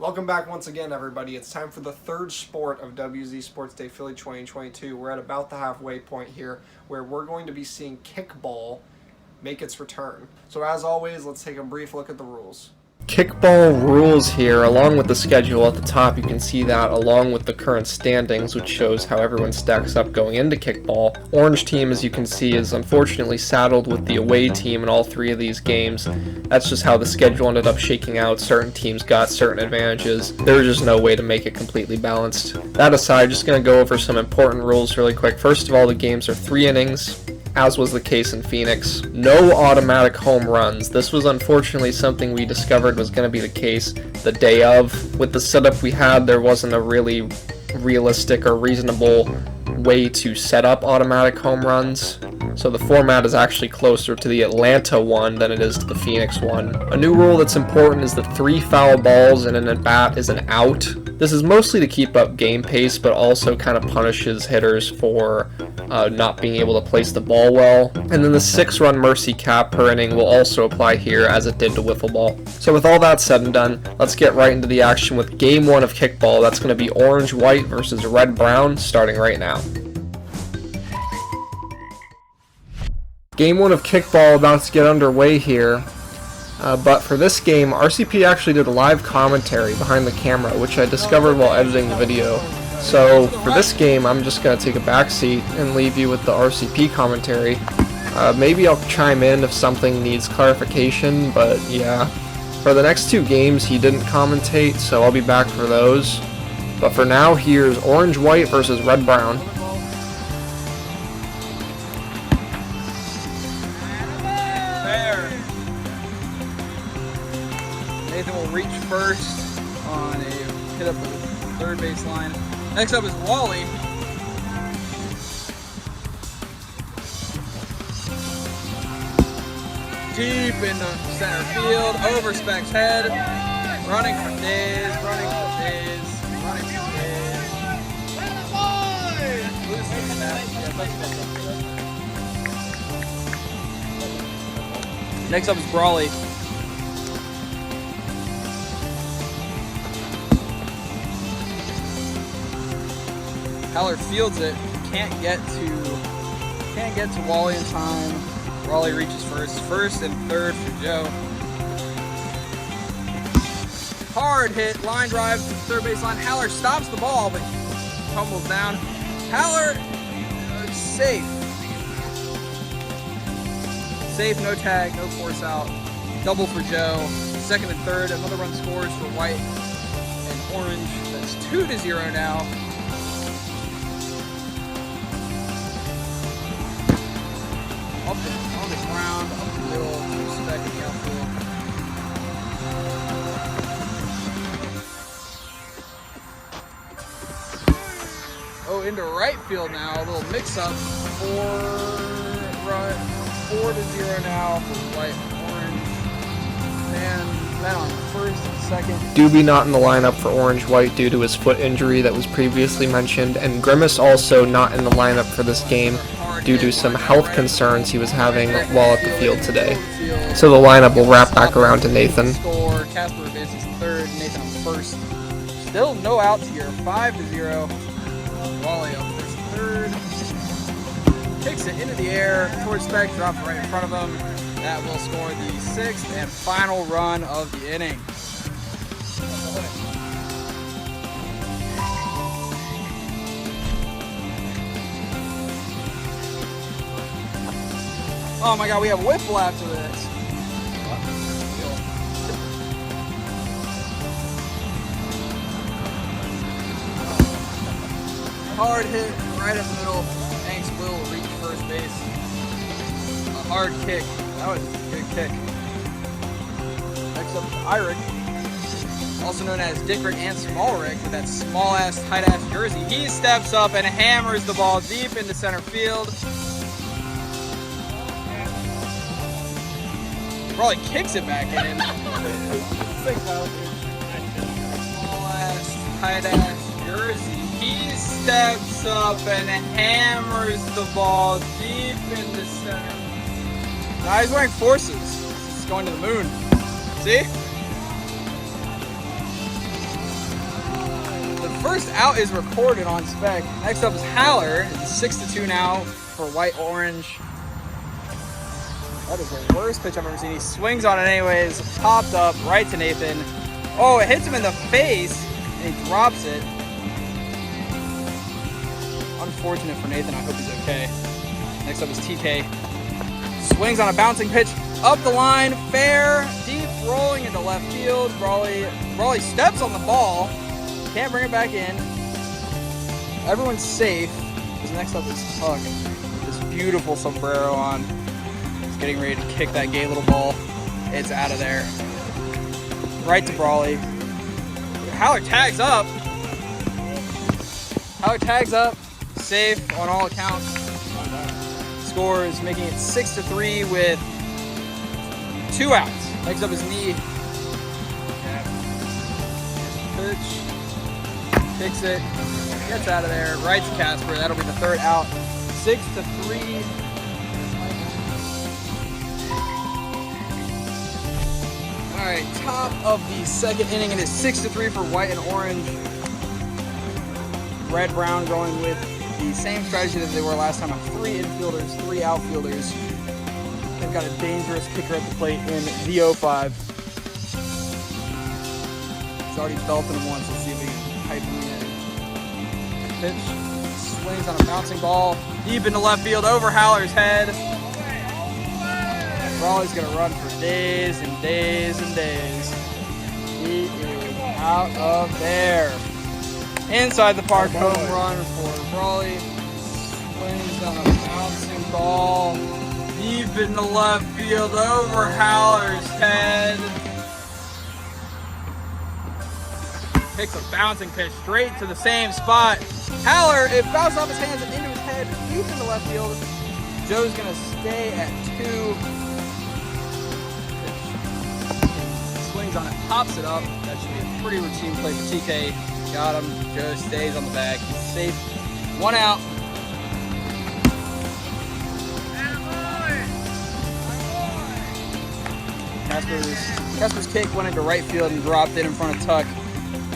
Welcome back once again, everybody. It's time for the third sport of WZ Sports Day Philly 2022. We're at about the halfway point here where we're going to be seeing Kickball make its return. So as always, let's take a brief look at the rules. Kickball rules here, along with the schedule at the top. You can see that along with the current standings, which shows how everyone stacks up going into Kickball. Orange team, as you can see, is unfortunately saddled with the away team in all three of these games. That's just how the schedule ended up shaking out. Certain teams got certain advantages. There was just no way to make it completely balanced. That aside, just going to go over some important rules really quick. First of all, the games are 3 innings. As was the case in Phoenix. No automatic home runs. This was unfortunately something we discovered was going to be the case the day of. With the setup we had, there wasn't a really realistic or reasonable way to set up automatic home runs. So the format is actually closer to the Atlanta one than it is to the Phoenix one. A new rule that's important is that 3 foul balls in an at-bat is an out. This is mostly to keep up game pace, but also kind of punishes hitters for not being able to place the ball well. And then the 6-run mercy cap per inning will also apply here as it did to wiffle ball. So with all that said and done, let's get right into the action with Game 1 of Kickball. That's going to be orange-white versus red-brown, starting right now. Game 1 of Kickball about to get underway here. But for this game, RCP actually did a live commentary behind the camera, which I discovered while editing the video. So for this game, I'm just going to take a backseat and leave you with the RCP commentary. Maybe I'll chime in if something needs clarification, but yeah. For the next 2 games, he didn't commentate, so I'll be back for those. But for now, here's orange-white versus red-brown. Nathan will reach first on a hit up the third base line. Next up is Wally. Deep into center field, over Speck's head, running for days, running for days, running for days. Loses the snap. Next up is Brawley. halr fields it, can't get to Wally in time. Wally reaches first and third for Joe. Hard hit, line drive to the third base line. halr stops the ball, but tumbles down. halr safe. Safe, no tag, no force out. Double for Joe. Second and third, another run scores for white and orange. That's 2-0 now. Up on the ground, up the middle, to Speck in the outfield. Oh, into right field now. A little mix-up. 4-0 now for white and orange. Man on first and second. Doobie not in the lineup for orange-white due to his foot injury that was previously mentioned, and Grimace also not in the lineup for this game due to some health concerns he was having while at the field today. So the lineup will wrap back around to Nathan. Casper advances to third, Nathan on first. Still no outs here, 5-0. Wally up first and third. Kicks it into the air towards Speck, drops right in front of him. That will score the 6th and final run of the inning. Oh my god, we have Whipple after this. Hard hit right up the middle. Hanks will reach first base. A hard kick. That was a good kick. Next up is Irick, also known as Dickrick and Smallrick, with that small-ass, tight-ass jersey. He steps up and hammers the ball deep into center field. Probably kicks it back in. Small-ass, tight-ass jersey. He steps up and hammers the ball deep into center. Now he's wearing forces. This is going to the moon. See? first out is recorded on spec. Next up is halr. It's 6-2 now for white-orange. That is the worst pitch I've ever seen. He swings on it anyways, popped up right to Nathan. Oh, it hits him in the face, and he drops it. Unfortunate for Nathan, I hope he's okay. Next up is TK. Swings on a bouncing pitch, up the line, fair, deep, rolling into left field. Brawley steps on the ball, can't bring it back in. Everyone's safe. Next up is Tuck, with this beautiful sombrero on. He's getting ready to kick that gay little ball. It's out of there. Right to Brawley. halr tags up. halr tags up. Safe on all accounts. Scores, making it 6-3 with 2 outs. Next up is knee. Pitch. Kicks it. Gets out of there. Right to Casper. That'll be the 3rd out. 6-3. All right, top of the 2nd inning. It is 6-3 for white and orange. Red Brown going with the same strategy that they were last time of 3 infielders, 3 outfielders. They've got a dangerous kicker at the plate in the 05. He's already belted him once. Let's see if he can pipe him in. Pitch, swings on a bouncing ball, deep into left field, over halr's head. Brawley's gonna run for days and days and days. He is out of there. Inside the park, home run for Brawley. Swings on a bouncing ball, deep into left field, over halr's head. Picks a bouncing pitch straight to the same spot. halr, it bounced off his hands and into his head, deep into left field. Joe's gonna stay at 2. Swings on it, pops it up. That should be a pretty routine play for TK. Got him. Joe stays on the bag. He's safe. 1 out. Casper's kick went into right field and dropped it in front of Tuck.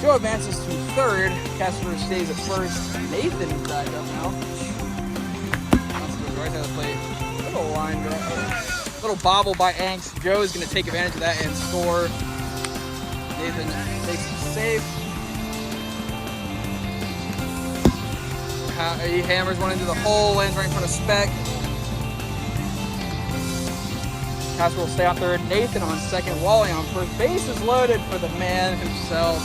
Joe advances to 3rd. Casper stays at 1st. Nathan is back up now. Right side of the plate. Little line, little bobble by Anks. Joe is going to take advantage of that and score. Nathan takes it safe. He hammers one into the hole, lands right in front of spec. Casper will stay on 3rd. Nathan on 2nd. Wally on 1st. Base is loaded for the man himself.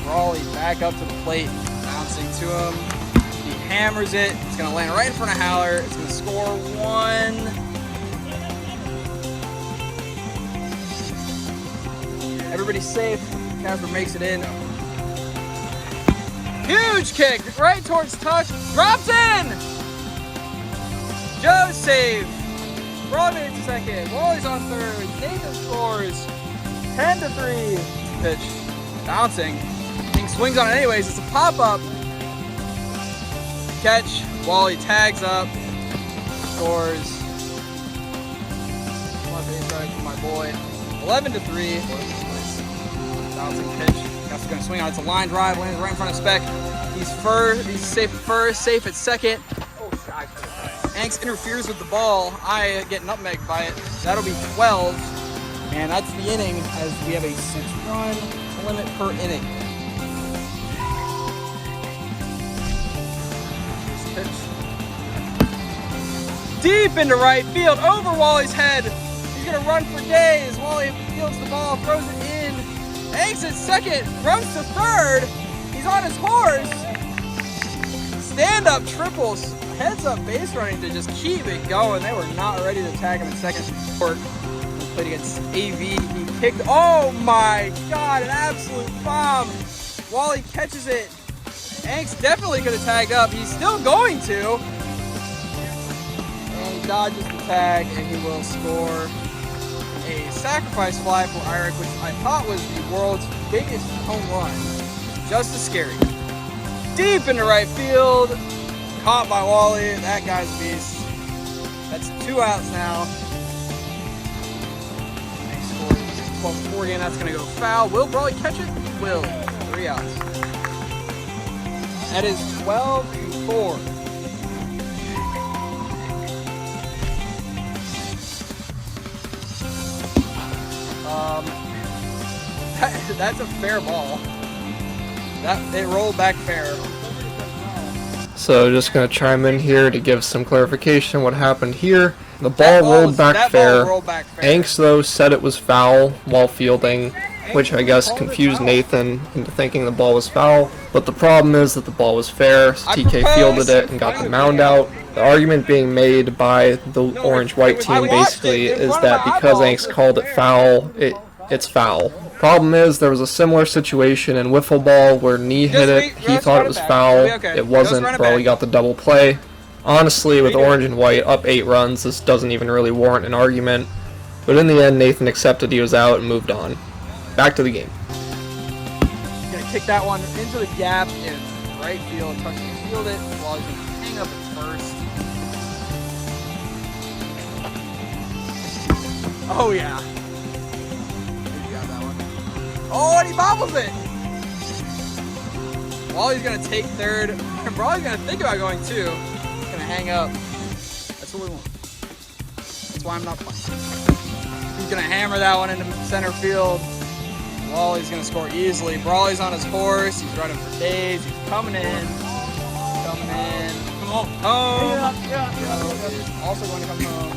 Brawley back up to the plate, bouncing to him. He hammers it. It's going to land right in front of halr. It's going to score 1. Everybody's safe. Casper makes it in. Huge kick right towards Tuck. Drops in. Joe's save. Brawley made it to 2nd. Wally's on 3rd. Nathan scores. 10-3. Pitch. Bouncing. King swings on it anyways. It's a pop-up. Catch. Wally tags up. Scores. Come on, base right for my boy. 11-3. Bouncing pitch. Casper's gonna swing on it. It's a line drive. Lands right in front of spec. He's safe at 1st. Safe at 2nd. Anks interferes with the ball. I get nutmegged by it. That'll be 12. And that's the inning as we have a 6-run limit per inning. Deep into right field, over Wally's head. He's gonna run for days. Wally fields the ball, throws it in. Anks at 2nd, runs to 3rd. He's on his horse. Stand-up triples, heads-up base running to just keep it going. They were not ready to tag him in 2nd support. He played against AV. He kicked. Oh my God! An absolute bomb. Wally catches it. Anks definitely could have tagged up. He's still going to. And he dodges the tag, and he will score a sacrifice fly for Irick, which I thought was the world's biggest home run. Just as scary. Deep into right field. Caught by Wally. That guy's a beast. That's 2 outs now. He scores 12-4 again. That's going to go foul. Will Brawley catch it? Will. 3 outs. That is 12-4. That's a fair ball. It rolled back fair. So just going to chime in here to give some clarification what happened here. The ball rolled back fair. Angst, though, said it was foul while fielding, which I guess confused Nathan into thinking the ball was foul. But the problem is that the ball was fair. TK fielded it and got the mound out. The argument being made by the orange-white team basically is that because Angst called it foul, it's foul. Problem is, there was a similar situation in wiffle ball where Knee hit it, he thought it was foul, it wasn't, Brawley got the double play. Honestly, with orange and white up 8 runs, this doesn't even really warrant an argument, but in the end, Nathan accepted he was out and moved on. Back to the game. Gonna kick that one into the gap in right field, Tuck's gonna field it, while he's gonna hang up at first. Oh yeah. Oh, and he bobbles it! Wally's gonna take third, and Brawley's gonna think about going 2. He's gonna hang up. That's what we want. That's why I'm not playing. He's gonna hammer that one into center field. Wally's gonna score easily. Brawley's on his horse. He's running for days. He's coming in. Coming in. Come on. Home. He's also going to come home.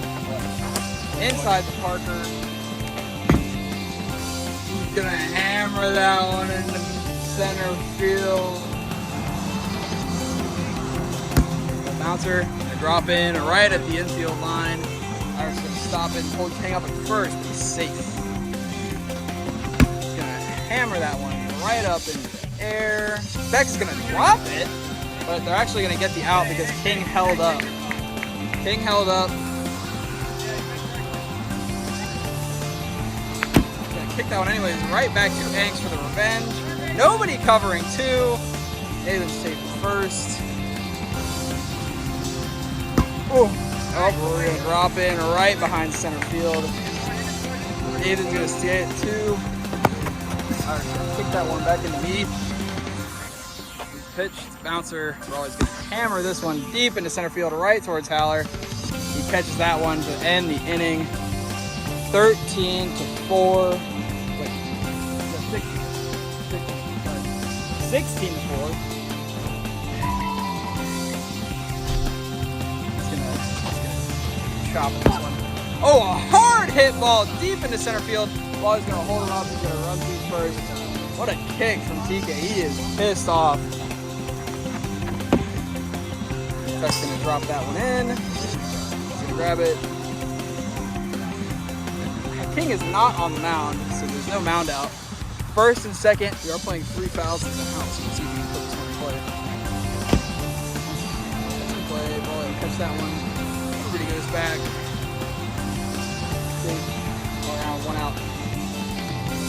Inside the Parker. Gonna hammer that one into center field. The bouncer gonna drop in right at the infield line. Irish gonna stop it and hang up at first, but he's safe. He's gonna hammer that one right up into the air. Beck's is gonna drop it, but they're actually gonna get the out because King held up. King held up. Kick that one anyways, right back to Angst for the revenge. Nobody covering 2. Nathan's safe at first. Oh, we're gonna drop in right behind center field. Nathan's gonna stay at 2. Alright, gonna kick that one back into me. Pitch, bouncer. We're always gonna hammer this one deep into center field, right towards halr. He catches that one to end the inning. 13-4. 16-4. He's gonna chop this one. Oh, a hard hit ball deep into center field. Ball is gonna hold him up. He's gonna run through first. What a kick from TK. He is pissed off. Chuck's gonna drop that one in. He's gonna grab it. King is not on the mound, so there's no mound out. First and second, we are playing 3 fouls in the house. Let's see if we can put this one in play. That's in play. Ball, catch that one. Everybody goes back. All around, 1 out.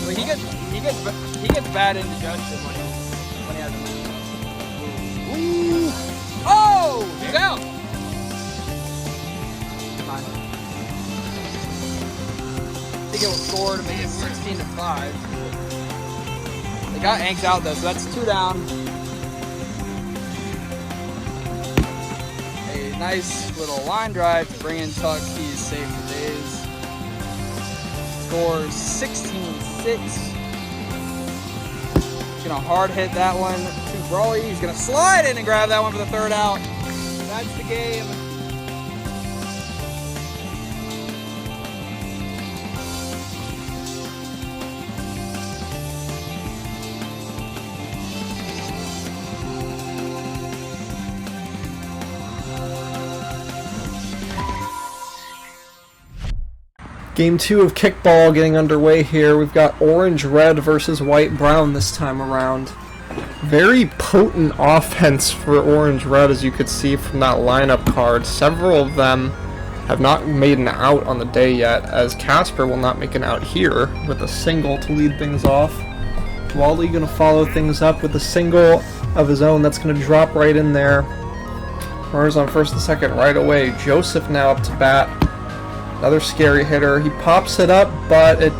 So he gets bad indigestion when he has a man. Ooh! Oh! He's out! Fine. I think it will score to make it 16-5. They got Angst out though, so that's 2 down. A nice little line drive to bring in Tuck. He's safe for days. Scores 16-6. Gonna hard hit that one to Brawley. He's gonna slide in and grab that one for the 3rd out. That's the game. Game 2 of Kickball getting underway here. We've got orange-red versus white-brown this time around. Very potent offense for orange-red, as you could see from that lineup card. Several of them have not made an out on the day yet, as Casper will not make an out here with a single to lead things off. Wally going to follow things up with a single of his own that's going to drop right in there. Runners on first and second right away. Joseph now up to bat. Another scary hitter. He pops it up, but it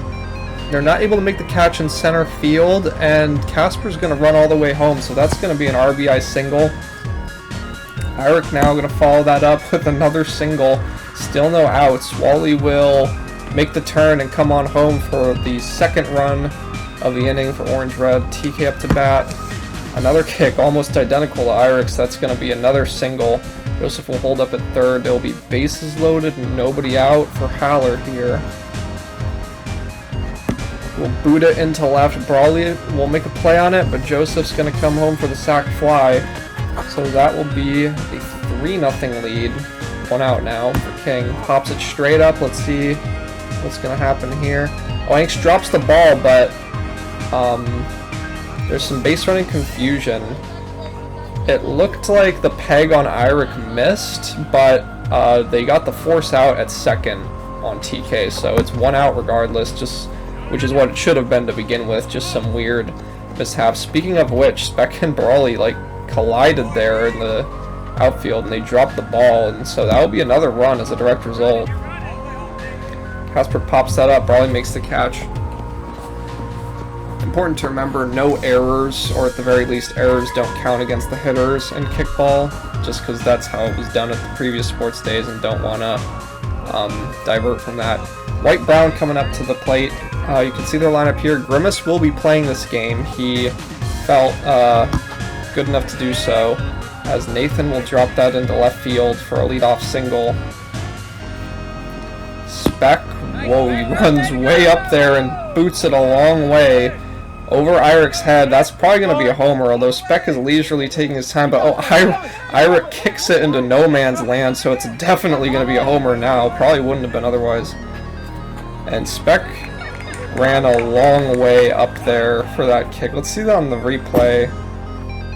They're not able to make the catch in center field, and Casper's going to run all the way home, so that's going to be an RBI single. Irick now going to follow that up with another single. Still no outs. Wally will make the turn and come on home for the second run of the inning for Orange Red. TK up to bat. Another kick, almost identical to Irick's. That's going to be another single. Joseph will hold up at third. There will be bases loaded, nobody out for halr here. We'll boot it into left. Brawley will make a play on it, but Joseph's going to come home for the sac fly. So that will be a 3-0 lead. 1 out now for King. Pops it straight up. Let's see what's going to happen here. Oh, Hanks drops the ball, but there's some base running confusion. It looked like the peg on Irick missed, but they got the force out at second on TK, so it's 1 out regardless, just which is what it should have been to begin with. Just some weird mishaps. Speaking of which, Speck and Brawley like collided there in the outfield, and they dropped the ball, and so that will be another run as a direct result. Casper pops that up. Brawley makes the catch. Important to remember, no errors, or at the very least errors don't count against the hitters in kickball, just because that's how it was done at the previous sports days, and don't want to divert from that. White Brown coming up to the plate. You can see their lineup here. Grimace will be playing this game. He felt good enough to do so, as Nathan will drop that into left field for a leadoff single. Speck, whoa, he runs way up there and boots it a long way over Irick's head. That's probably going to be a homer, although Speck is leisurely taking his time, but Irick kicks it into no man's land, so it's definitely going to be a homer now. Probably wouldn't have been otherwise. And Speck ran a long way up there for that kick. Let's see that on the replay.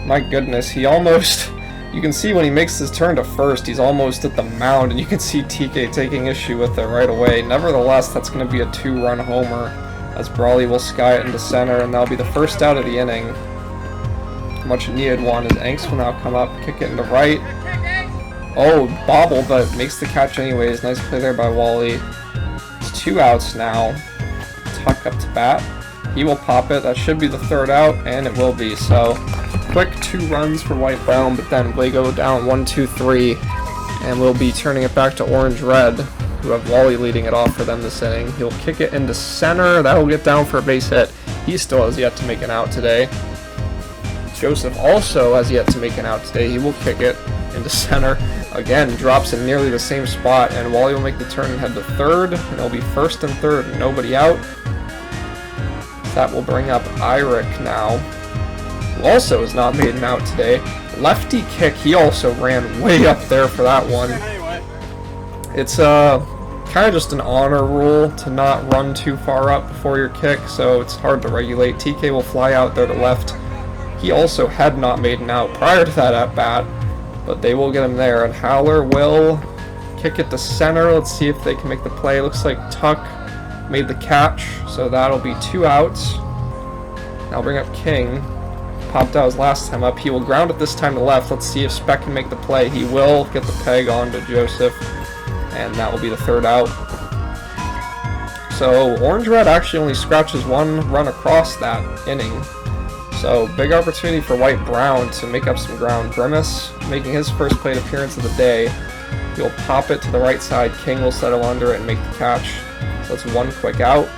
My goodness, he almost... You can see when he makes his turn to first, he's almost at the mound, and you can see TK taking issue with it right away. Nevertheless, that's going to be a 2-run homer, as Brawley will sky it into center, and that'll be the first out of the inning. Much needed one, as Anks will now come up, kick it into right. Oh, bobble, but makes the catch anyways. Nice play there by Wally. It's 2 outs now. Tuck up to bat. He will pop it. That should be the 3rd out, and it will be. So, quick 2 runs for White Brown, but then we go down 1-2-3, and we'll be turning it back to Orange Red, who have Wally leading it off for them this inning. He'll kick it into center. That will get down for a base hit. He still has yet to make an out today. Joseph also has yet to make an out today. He will kick it into center. Again, drops in nearly the same spot, and Wally will make the turn and head to third, and it'll be 1st and 3rd, nobody out. That will bring up Irick now, who also has not made an out today. Lefty kick, he also ran way up there for that one. It's kind of just an honor rule to not run too far up before your kick, so it's hard to regulate. TK will fly out there to left. He also had not made an out prior to that at bat, but they will get him there, and halr will kick it to center. Let's see if they can make the play. Looks like Tuck made the catch, so that'll be 2 outs. I'll bring up King. Popped out his last time up. He will ground it this time to left. Let's see if Speck can make the play. He will get the peg on to Joseph, and that will be the 3rd out. So Orange Red actually only scratches 1 run across that inning. So big opportunity for White Brown to make up some ground. Grimace making his first plate appearance of the day. He'll pop it to the right side. King will settle under it and make the catch. So it's 1 quick out.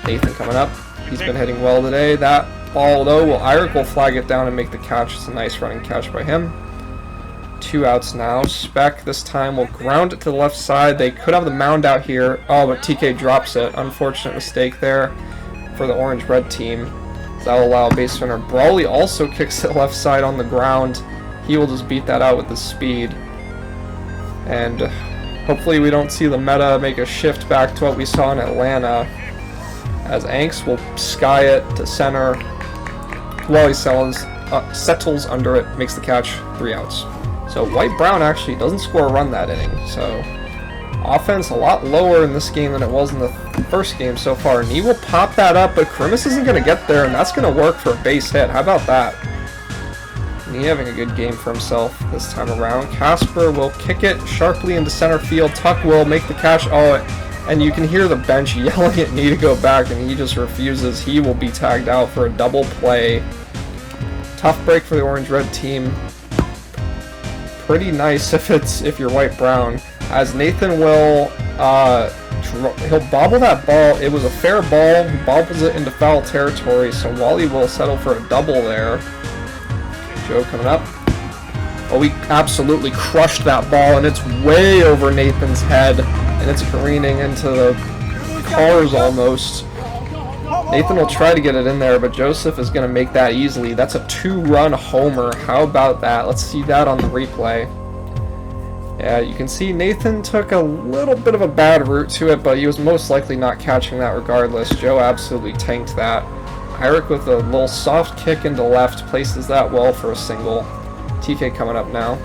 Nathan coming up. He's been hitting well today. That ball, though, Irick will flag it down and make the catch. It's a nice running catch by him. 2 outs now. Speck this time will ground it to the left side. They could have the mound out here. Oh, but TK drops it. Unfortunate mistake there for the Orange-Red team. That will allow a base runner. Brawley also kicks it left side on the ground. He will just beat that out with his speed. And hopefully we don't see the meta make a shift back to what we saw in Atlanta, as Anks will sky it to center. Wally settles under it, makes the catch, 3 outs. So White Brown actually doesn't score a run that inning. So offense a lot lower in this game than it was in the first game so far. And he will pop that up, but Grimace isn't going to get there, and that's going to work for a base hit. How about that? And he having a good game for himself this time around. Casper will kick it sharply into center field. Tuck will make the catch. Oh, And you can hear the bench yelling at me to go back, and he just refuses. He will be tagged out for a double play. Tough break for the orange-red team. Pretty nice if you're white-brown. As Nathan will, he'll bobble that ball. It was a fair ball. He bobbles it into foul territory, so Wally will settle for a double there. Joe coming up. Oh, he absolutely crushed that ball, and it's way over Nathan's head, and it's careening into the cars almost. Nathan will try to get it in there, but Joseph is going to make that easily. That's a 2-run homer. How about that? Let's see that on the replay. Yeah, you can see Nathan took a little bit of a bad route to it, but he was most likely not catching that regardless. Joe absolutely tanked that. Eirik with a little soft kick into left places that well for a single. TK coming up now.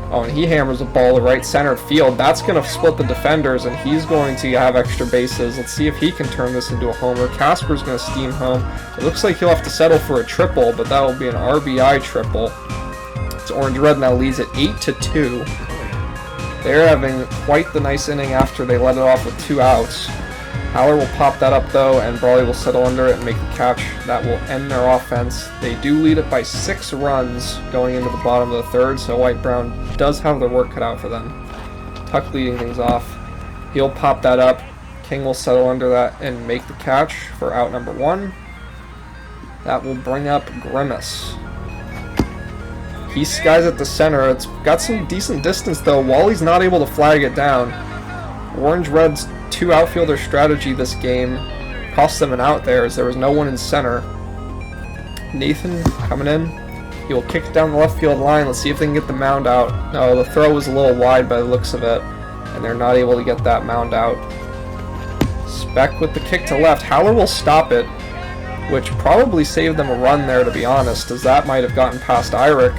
Oh, and he hammers a ball to right center field. That's going to split the defenders, and he's going to have extra bases. Let's see if he can turn this into a homer. Casper's going to steam home. It looks like he'll have to settle for a triple, but that will be an RBI triple. Orange-red now leads at 8-2. They're having quite the nice inning after they let it off with 2 outs. halr will pop that up though, and Brawley will settle under it and make the catch. That will end their offense. They do lead it by 6 runs going into the bottom of the third, so White-Brown does have their work cut out for them. Tuck leading things off. He'll pop that up. King will settle under that and make the catch for out number 1. That will bring up Grimace. He skies at the center. It's got some decent distance though. Wally's not able to flag it down. Orange-Red's 2 outfielder strategy this game cost them an out there as there was no one in center. Nathan coming in. He will kick it down the left field line. Let's see if they can get the mound out. No, the throw was a little wide by the looks of it, and they're not able to get that mound out. Speck with the kick to left. halr will stop it, which probably saved them a run there, to be honest, as that might have gotten past Eirik.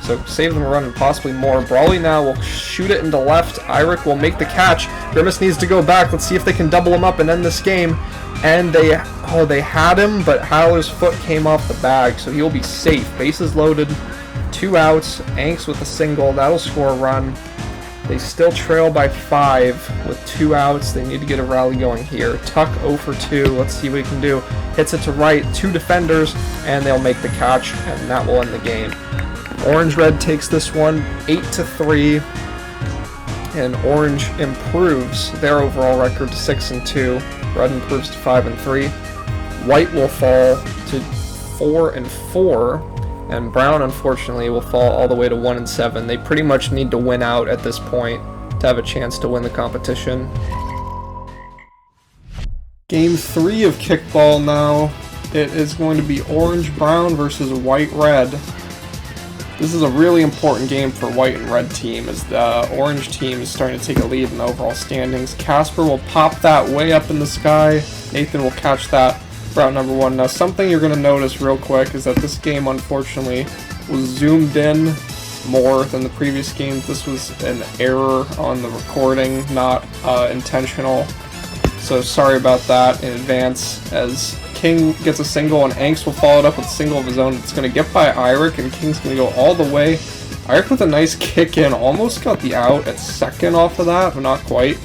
So save them a run and possibly more. Brawley now will shoot it into left. Eirik will make the catch. Grimace needs to go back. Let's see if they can double him up and end this game. And they had him, but halr's foot came off the bag, so he'll be safe. Bases loaded, 2 outs. Anks with a single. That'll score a run. They still trail by 5 with 2 outs. They need to get a rally going here. Tuck 0 for 2. Let's see what he can do. Hits it to right. 2 defenders, and they'll make the catch, and that will end the game. Orange-Red takes this one 8-3, and Orange improves their overall record to 6-2. Red improves to 5-3. White will fall to 4-4, and Brown unfortunately will fall all the way to 1-7. They pretty much need to win out at this point to have a chance to win the competition. Game 3 of Kickball now. It is going to be Orange-Brown versus White-Red. This is a really important game for White and Red team, as the Orange team is starting to take a lead in the overall standings. Casper will pop that way up in the sky. Nathan will catch that for out number 1. Now, something you're going to notice real quick is that this game, unfortunately, was zoomed in more than the previous games. This was an error on the recording, not intentional. So sorry about that in advance, as King gets a single and Anks will follow it up with a single of his own. It's going to get by Eirik, and King's going to go all the way. Eirik with a nice kick in, almost got the out at second off of that, but not quite.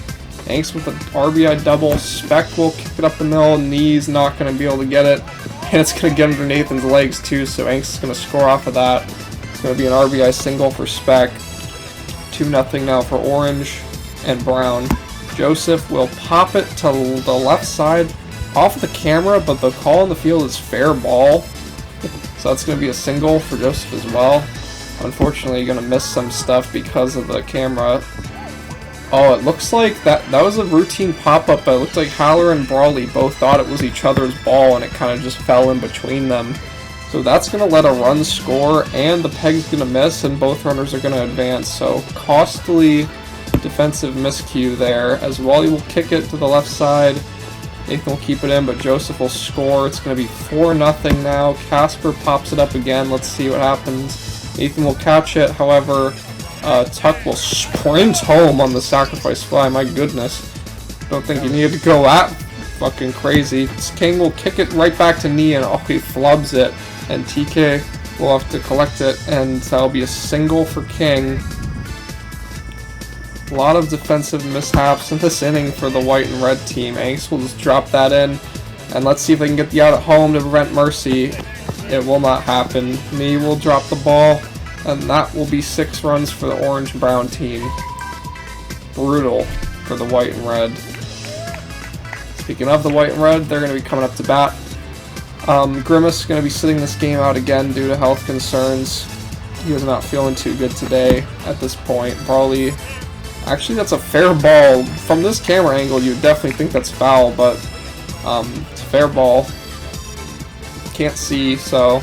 Anks with an RBI double. Speck will kick it up the middle. Knee's not going to be able to get it, and it's going to get under Nathan's legs too, so Anks is going to score off of that. It's going to be an RBI single for Speck. 2-0 now for Orange and Brown. Joseph will pop it to the left side off the camera, but the call in the field is fair ball. So that's going to be a single for Joseph as well. Unfortunately, you're going to miss some stuff because of the camera. Oh, it looks like that was a routine pop-up, but it looked like halr and Brawley both thought it was each other's ball, and it kind of just fell in between them. So that's going to let a run score, and the peg's going to miss, and both runners are going to advance. So costly defensive miscue there, as Wally will kick it to the left side. Nathan will keep it in, but Joseph will score. It's going to be 4-0 now. Casper pops it up again. Let's see what happens. Nathan will catch it. However, Tuck will sprint home on the sacrifice fly. My goodness. Don't think you needed to go that fucking crazy. King will kick it right back to knee, and he flubs it. And TK will have to collect it, and that'll be a single for King. A lot of defensive mishaps in this inning for the white and red team. Angst will just drop that in. And let's see if they can get the out at home to prevent mercy. It will not happen. Nee will drop the ball. And that will be 6 runs for the orange and brown team. Brutal for the white and red. Speaking of the white and red, they're going to be coming up to bat. Grimace is going to be sitting this game out again due to health concerns. He was not feeling too good today at this point. Brawley, actually that's a fair ball. From this camera angle you would definitely think that's foul, but it's a fair ball. Can't see, so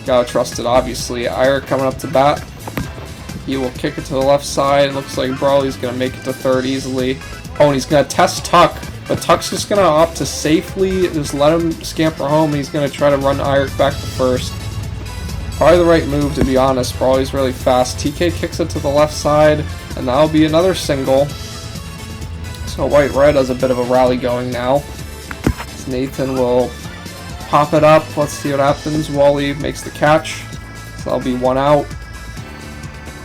gotta trust it obviously. Ira coming up to bat. He will kick it to the left side. It looks like Brawley's going to make it to third easily. Oh, and he's going to test Tuck. But Tuck's just going to opt to safely just let him scamper home. And he's going to try to run Iric back to first. Probably the right move, to be honest. Brawley's really fast. TK kicks it to the left side. And that'll be another single. So White-Red has a bit of a rally going now. Nathan will pop it up. Let's see what happens. Wally makes the catch. So that'll be 1 out.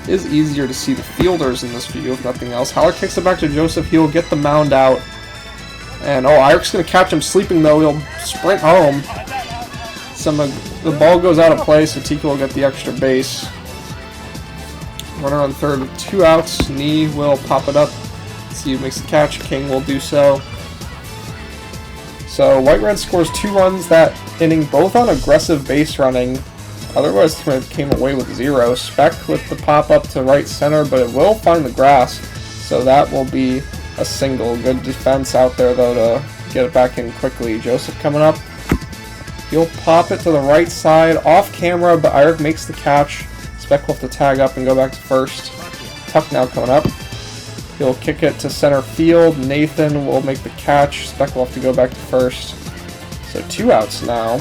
It is easier to see the fielders in this view, if nothing else. halr kicks it back to Joseph. He'll get the mound out. And, oh, Iric's going to catch him sleeping, though. He'll sprint home. The ball goes out of play, so Tika will get the extra base. Runner on third with 2 outs. Nee will pop it up. Let's see who makes the catch. King will do so. So, White-Red scores 2 runs that inning, both on aggressive base running. Otherwise, it came away with 0. Speck with the pop-up to right center, but it will find the grass. So that will be a single. Good defense out there, though, to get it back in quickly. Joseph coming up. He'll pop it to the right side, off camera, but Iric makes the catch. Speck will have to tag up and go back to first. Tuck now coming up. He'll kick it to center field. Nathan will make the catch. Speck will have to go back to first. So 2 outs now.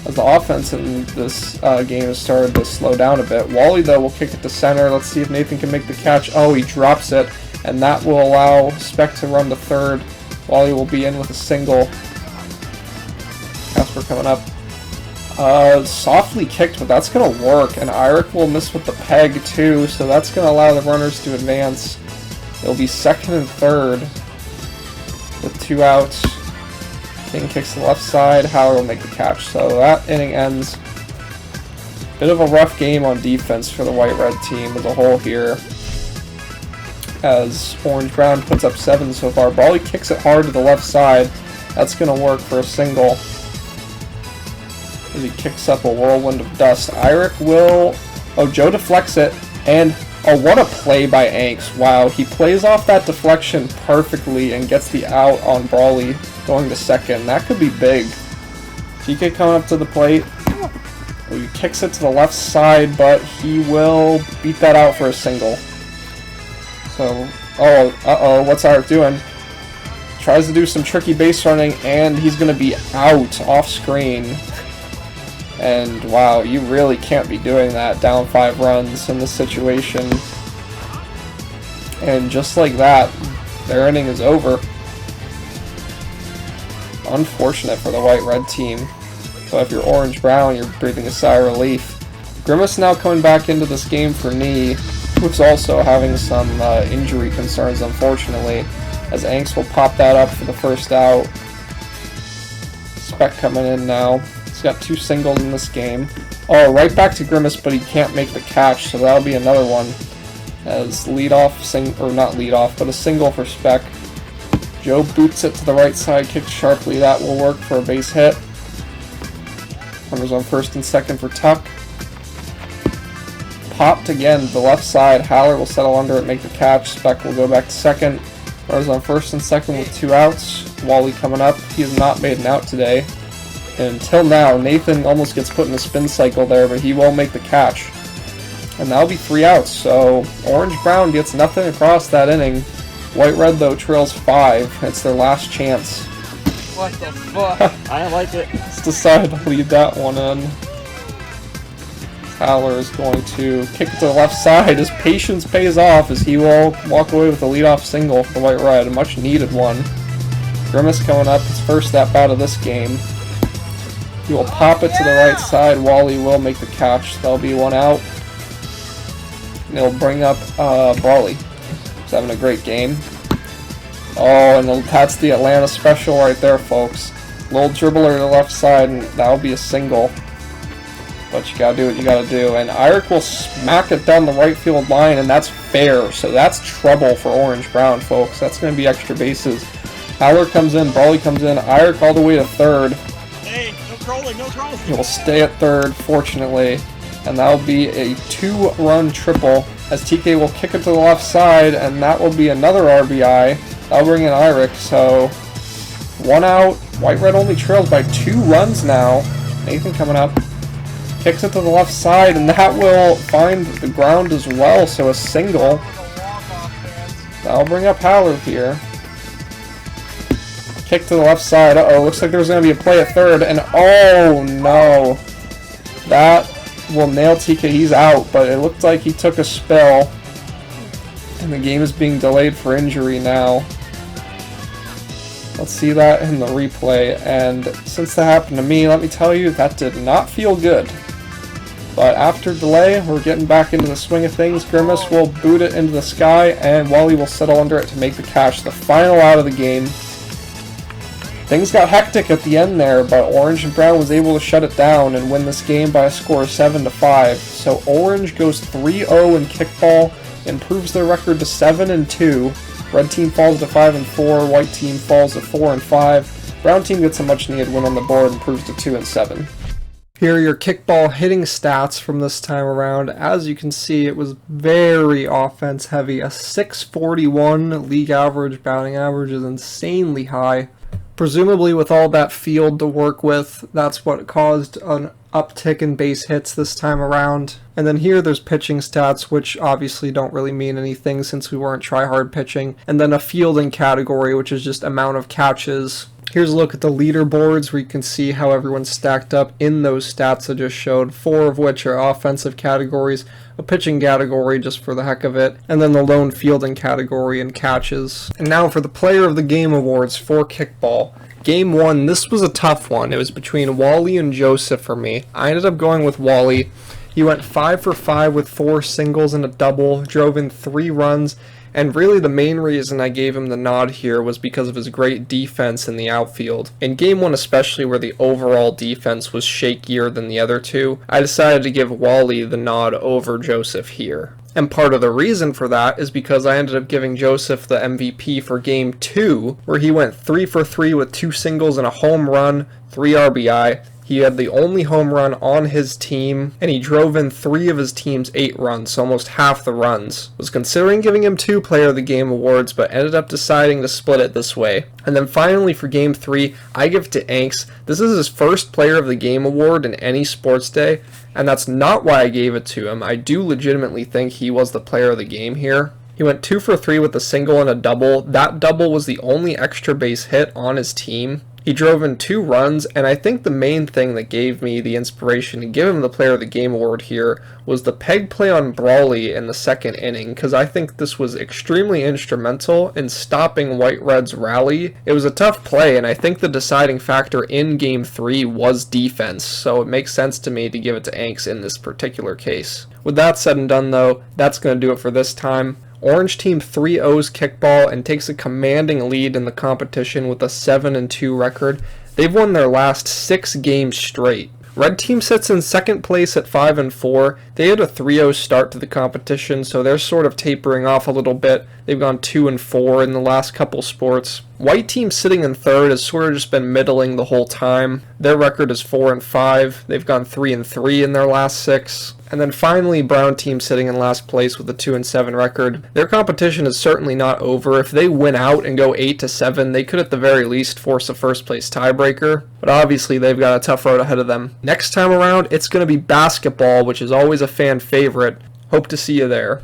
As the offense in this game has started to slow down a bit. Wally, though, will kick it to center. Let's see if Nathan can make the catch. Oh, he drops it, and that will allow Speck to run to third. Wally will be in with a single. Casper coming up. Softly kicked, but that's going to work, and Iric will miss with the peg, too, so that's going to allow the runners to advance. It'll be second and third with 2 outs. King kicks to the left side. halr will make the catch. So that inning ends. Bit of a rough game on defense for the White-Red team as a whole here. As Orange-Brown puts up 7 so far. Brawley kicks it hard to the left side. That's going to work for a single. As he kicks up a whirlwind of dust. Iric will... Oh, Joe deflects it. And... Oh, what a play by Angst. Wow, he plays off that deflection perfectly and gets the out on Brawley going to second. That could be big. TK coming up to the plate. He kicks it to the left side, but he will beat that out for a single. So, oh, what's Iric doing? Tries to do some tricky base running, and he's going to be out off screen. And wow, you really can't be doing that down 5 runs in this situation. And just like that, their inning is over. Unfortunate for the White-Red team. So if you're Orange-Brown, you're breathing a sigh of relief. Grimace now coming back into this game for Nee, who's also having some injury concerns, unfortunately. As Angst will pop that up for the first out. Speck coming in now. He's got 2 singles in this game. Oh, right back to Grimace, but he can't make the catch, so that'll be another one. As leadoff, or not leadoff, but a single for Speck. Joe boots it to the right side, kicks sharply. That will work for a base hit. Runners on first and second for Tuck. Popped again to the left side. halr will settle under it, make the catch. Speck will go back to second. Runners on first and second with 2 outs. Wally coming up. He has not made an out today. And until now, Nathan almost gets put in a spin cycle there, but he will make the catch. And that'll be 3 outs, so Orange-Brown gets nothing across that inning. White-Red, though, trails 5. It's their last chance. What the fuck? I like it. Let's decide to lead that one in. halr is going to kick it to the left side. His patience pays off as he will walk away with a leadoff single for the White-Red, a much-needed one. Grimace coming up, his first at-bat of this game. He will pop it to the right side. Wally will make the catch. That'll be 1 out. it'll bring up Brawley. He's having a great game. Oh, and that's the Atlanta special right there, folks. Little dribbler to the left side, and that'll be a single. But you gotta do what you gotta do. And Eirik will smack it down the right field line, and that's fair. So that's trouble for Orange-Brown, folks. That's gonna be extra bases. halr comes in, Brawley comes in, Eirik all the way to third. Hey, no trolling, no trolling. He will stay at third, fortunately. And that'll be a 2-run triple as TK will kick it to the left side, and that will be another RBI. That'll bring in Eirik, so 1 out. White-Red only trails by 2 runs now. Nathan coming up. Kicks it to the left side, and that will find the ground as well, so a single. That'll bring up halr here. Kick to the left side. Uh-oh, looks like there's going to be a play at third, and oh no. That will nail TK. He's out, but it looked like he took a spill, and the game is being delayed for injury now. Let's see that in the replay, and since that happened to me, let me tell you, that did not feel good. But after delay, we're getting back into the swing of things. Grimace will boot it into the sky, and Wally will settle under it to make the catch. The final out of the game. Things got hectic at the end there, but Orange and Brown was able to shut it down and win this game by a score of 7-5. So Orange goes 3-0 in Kickball, improves their record to 7-2. Red team falls to 5-4, white team falls to 4-5. Brown team gets a much needed win on the board, improves to 2-7. Here are your Kickball hitting stats from this time around. As you can see, it was very offense heavy. A 641 league average, batting average is insanely high. Presumably with all that field to work with, that's what caused an uptick in base hits this time around. And then here there's pitching stats, which obviously don't really mean anything since we weren't try-hard pitching. And then a fielding category, which is just amount of catches. Here's a look at the leaderboards where you can see how everyone's stacked up in those stats I just showed, 4 of which are offensive categories, a pitching category just for the heck of it, and then the lone fielding category and catches. And now for the Player of the Game awards for Kickball. Game 1, this was a tough one. It was between Wally and Joseph for me. I ended up going with Wally. He went 5 for 5 with 4 singles and a double, drove in 3 runs, and really the main reason I gave him the nod here was because of his great defense in the outfield. In Game 1 especially, where the overall defense was shakier than the other two, I decided to give Wally the nod over Joseph here. And part of the reason for that is because I ended up giving Joseph the MVP for Game 2, where he went 3 for 3 with 2 singles and a home run, 3 RBI. He had the only home run on his team, and he drove in 3 of his team's 8 runs, so almost half the runs. Was considering giving him 2 Player of the Game awards, but ended up deciding to split it this way. And then finally for Game 3, I give it to Anks. This is his first Player of the Game award in any sports day, and that's not why I gave it to him. I do legitimately think he was the Player of the Game here. He went 2 for 3 with a single and a double. That double was the only extra base hit on his team. He drove in 2 runs, and I think the main thing that gave me the inspiration to give him the Player of the Game award here was the peg play on Brawley in the 2nd inning, because I think this was extremely instrumental in stopping White-Red's rally. It was a tough play, and I think the deciding factor in Game 3 was defense, so it makes sense to me to give it to Anks in this particular case. With that said and done though, that's going to do it for this time. Orange team 3-0's Kickball and takes a commanding lead in the competition with a 7-2 record. They've won their last 6 games straight. Red team sits in 2nd place at 5-4. They had a 3-0 start to the competition, so they're sort of tapering off a little bit. They've gone 2-4 in the last couple sports. White team sitting in 3rd has sort of just been middling the whole time. Their record is 4-5. They've gone 3-3 in their last 6. And then finally, Brown team sitting in last place with a 2-7 record. Their competition is certainly not over. If they win out and go 8-7, they could at the very least force a first place tiebreaker. But obviously, they've got a tough road ahead of them. Next time around, it's going to be basketball, which is always a fan favorite. Hope to see you there.